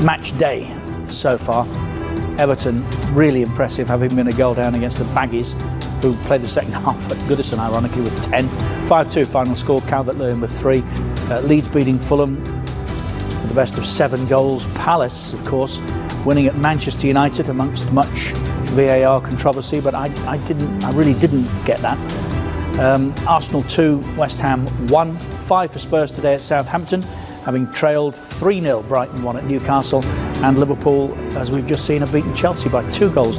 match day so far. Everton really impressive, having been a goal down against the Baggies, who played the second half at Goodison ironically with 10. 5-2 final score, Calvert-Lewin with 3. Leeds beating Fulham with the best of 7 goals. Palace, of course, winning at Manchester United amongst much VAR controversy, but I really didn't get that. Arsenal 2, West Ham 1. 5 for Spurs today at Southampton, having trailed 3-0. Brighton 1 at Newcastle, and Liverpool, as we've just seen, have beaten Chelsea by 2-0.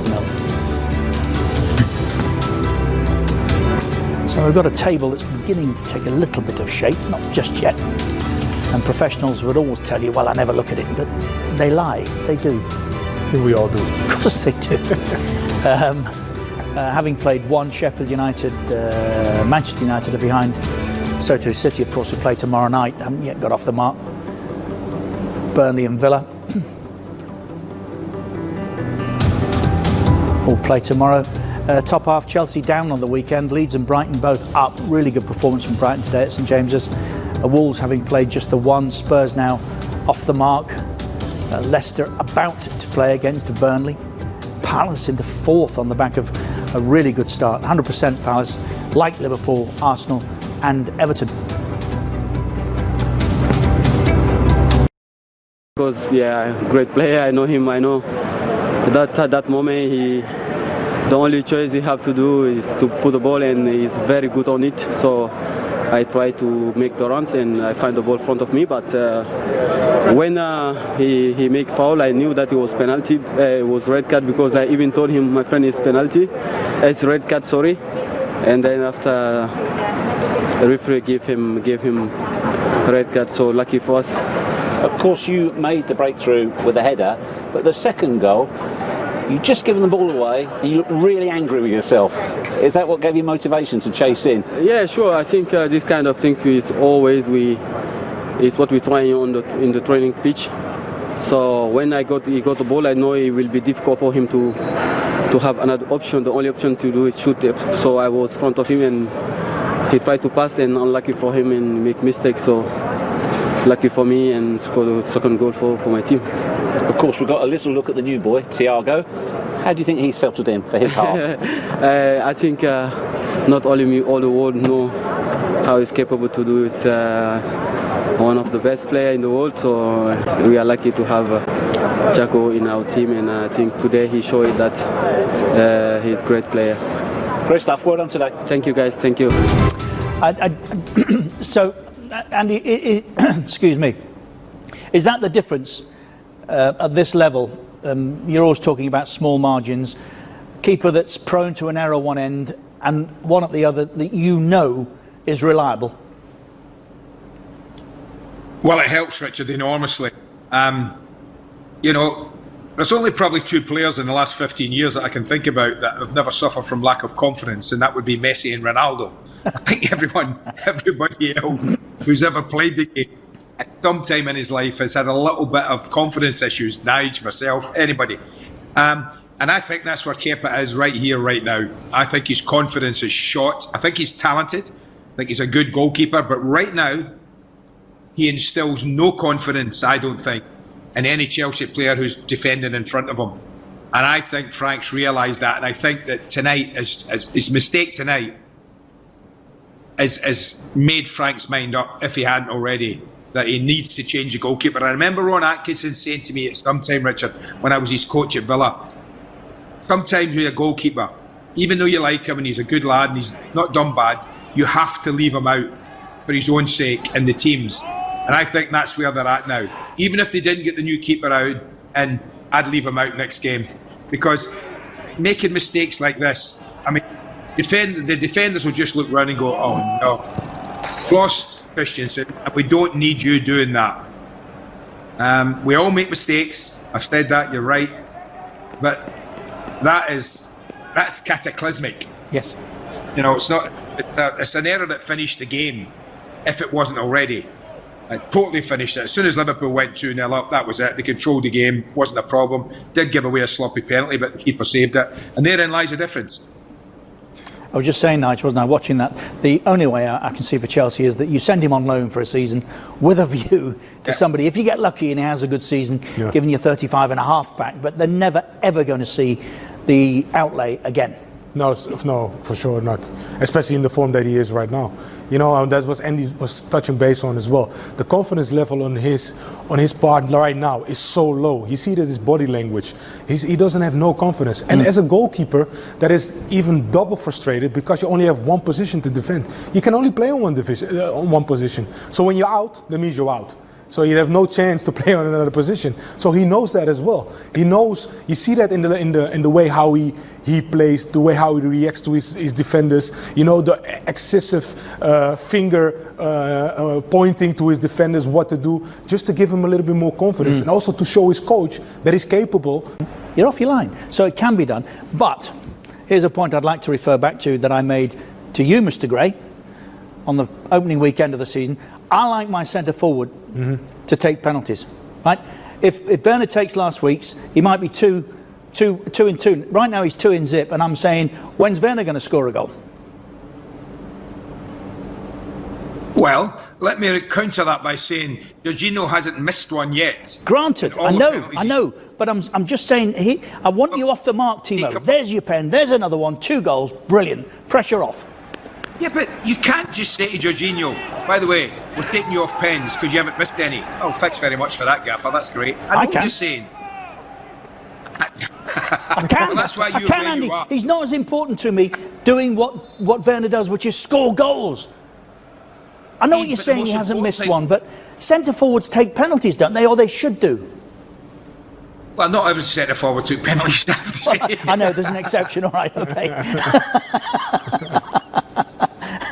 So we've got a table that's beginning to take a little bit of shape, not just yet. And professionals would always tell you, well, I never look at it, but they lie. They do. We all do. Of course they do. Having played 1, Sheffield United, Manchester United are behind. So too City, of course, will play tomorrow night. Haven't yet got off the mark. Burnley and Villa will play tomorrow. Top half, Chelsea down on the weekend. Leeds and Brighton both up. Really good performance from Brighton today at St James's. Wolves having played just the 1. Spurs now off the mark. Leicester about to play against Burnley. Palace into 4th on the back of a really good start. 100% Palace, like Liverpool, Arsenal and Everton. Because great player. I know him. I know that at that moment the only choice he have to do is to put the ball, and he's very good on it. So I try to make the runs and I find the ball in front of me. But when he make foul, I knew that it was penalty. It was red card, because I even told him, my friend, it's penalty. It's red card, sorry. And then after the referee gave him red card. So lucky for us. Of course, you made the breakthrough with a header, but the second goal, you just given the ball away and you look really angry with yourself. Is that what gave you motivation to chase in? Yeah, sure. I think this kind of things is always is what we try in the training pitch. So when he got the ball, I know it will be difficult for him to have another option. The only option to do is shoot. So I was in front of him and he tried to pass, and unlucky for him and make mistakes. So lucky for me, and scored the second goal for my team. Of course, we've got a little look at the new boy, Thiago. How do you think he's settled in for his half? I think not only me, all the world know how he's capable to do. It's one of the best players in the world, so we are lucky to have Jaco in our team, and I think today he showed that he's a great player. Great stuff. Well done today. Thank you, guys. Thank you. So, Andy, excuse me, is that the difference at this level? You're always talking about small margins. Keeper that's prone to an error at one end and one at the other that you know is reliable. Well, it helps, Richard, enormously. You know, there's only probably 2 players in the last 15 years that I can think about that have never suffered from lack of confidence, and that would be Messi and Ronaldo. I think everybody else who's ever played the game at some time in his life has had a little bit of confidence issues. Nige, myself, anybody. And I think that's where Kepa is right here, right now. I think his confidence is shot. I think he's talented. I think he's a good goalkeeper. But right now, he instills no confidence, I don't think, in any Chelsea player who's defending in front of him. And I think Frank's realised that. And I think that tonight, his mistake tonight has made Frank's mind up, if he hadn't already, that he needs to change the goalkeeper. I remember Ron Atkinson saying to me at some time, Richard, when I was his coach at Villa, sometimes with a goalkeeper, even though you like him and he's a good lad and he's not done bad, you have to leave him out for his own sake and the team's. And I think that's where they're at now. Even if they didn't get the new keeper out, and I'd leave him out next game. Because making mistakes like this, I mean, the defenders will just look round and go, oh no, lost Christensen, and we don't need you doing that. We all make mistakes. I've said that, you're right. But that's cataclysmic. Yes. You know, it's an error that finished the game, if it wasn't already. It totally finished it. As soon as Liverpool went 2-0 up, that was it. They controlled the game, wasn't a problem. Did give away a sloppy penalty, but the keeper saved it. And therein lies the difference. I was just saying, Nigel, wasn't I, watching that, the only way I can see for Chelsea is that you send him on loan for a season with a view to somebody, if you get lucky and he has a good season, giving you 35 and a half back, but they're never, ever going to see the outlay again. No, for sure not. Especially in the form that he is right now. You know, that's what Andy was touching base on as well. The confidence level on his part right now is so low. You see that his body language. He doesn't have no confidence. And as a goalkeeper, that is even double frustrated because you only have one position to defend. You can only play on one position. So when you're out, that means you're out. So you have no chance to play on another position. So he knows that as well. He knows. You see that in the way how he plays, the way how he reacts to his defenders. You know, the excessive finger pointing to his defenders what to do, just to give him a little bit more confidence, and also to show his coach that he's capable. You're off your line, so it can be done. But here's a point I'd like to refer back to that I made to you, Mr. Gray, on the opening weekend of the season. I like my centre forward to take penalties, right? If Bernard takes last week's, he might be 2-2. Right now he's 2 in zip, and I'm saying, when's Werner going to score a goal? Well, let me counter that by saying Jorginho hasn't missed one yet. Granted, I know, but I'm just saying, I want you off the mark, Timo. There's your pen, there's another one, 2 goals, brilliant, pressure off. Yeah, but you can't just say to Jorginho, by the way, we're taking you off pens because you haven't missed any. Oh, thanks very much for that, Gaffer, that's great. I know what you're saying. I can, well, that's why I can, Andy. He's not as important to me doing what Werner does, which is score goals. I know what you're saying, he hasn't missed one, but centre forwards take penalties, don't they? Or they should do. Well, not every centre forward took penalties, I have to say. I know, there's an exception, all right, okay.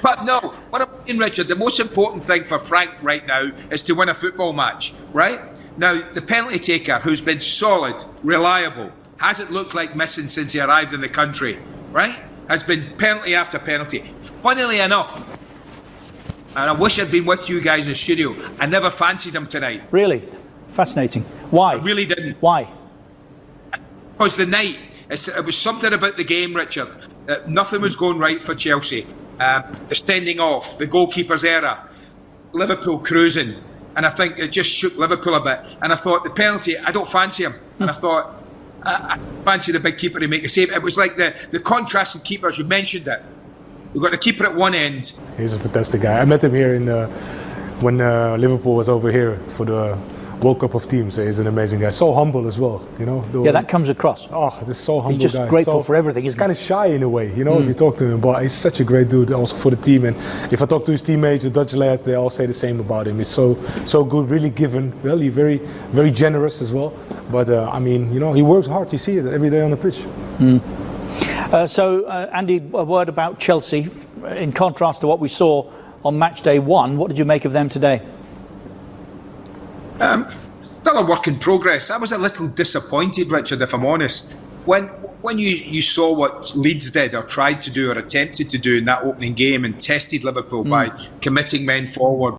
But no, what I'm saying, Richard, the most important thing for Frank right now is to win a football match, right? Now, the penalty taker, who's been solid, reliable, hasn't looked like missing since he arrived in the country, right? Has been penalty after penalty. Funnily enough, and I wish I'd been with you guys in the studio, I never fancied him tonight. Really? Fascinating. Why? I really didn't. Why? Because the night, it was something about the game, Richard. Nothing was going right for Chelsea. The standing off, the goalkeeper's error, Liverpool cruising, and I think it just shook Liverpool a bit. And I thought the penalty, I don't fancy him. And I thought, I fancy the big keeper to make a save. It was like the contrast in keepers, you mentioned it. We've got a keeper at one end. He's a fantastic guy. I met him here when Liverpool was over here for the World Cup of Teams. He's an amazing guy. So humble as well, you know. Yeah, that comes across. Oh, this is so humble. He's just guy. grateful for everything, isn't he? He's kind of shy in a way, you know, if you talk to him. But he's such a great dude also for the team. And if I talk to his teammates, the Dutch lads, they all say the same about him. He's so good, really giving, really very, very generous as well. But I mean, you know, he works hard. You see it every day on the pitch. So, Andy, a word about Chelsea. In contrast to what we saw on match day 1, what did you make of them today? Still a work in progress. I was a little disappointed, Richard, if I'm honest. When you saw what Leeds did or tried to do or attempted to do in that opening game and tested Liverpool by committing men forward,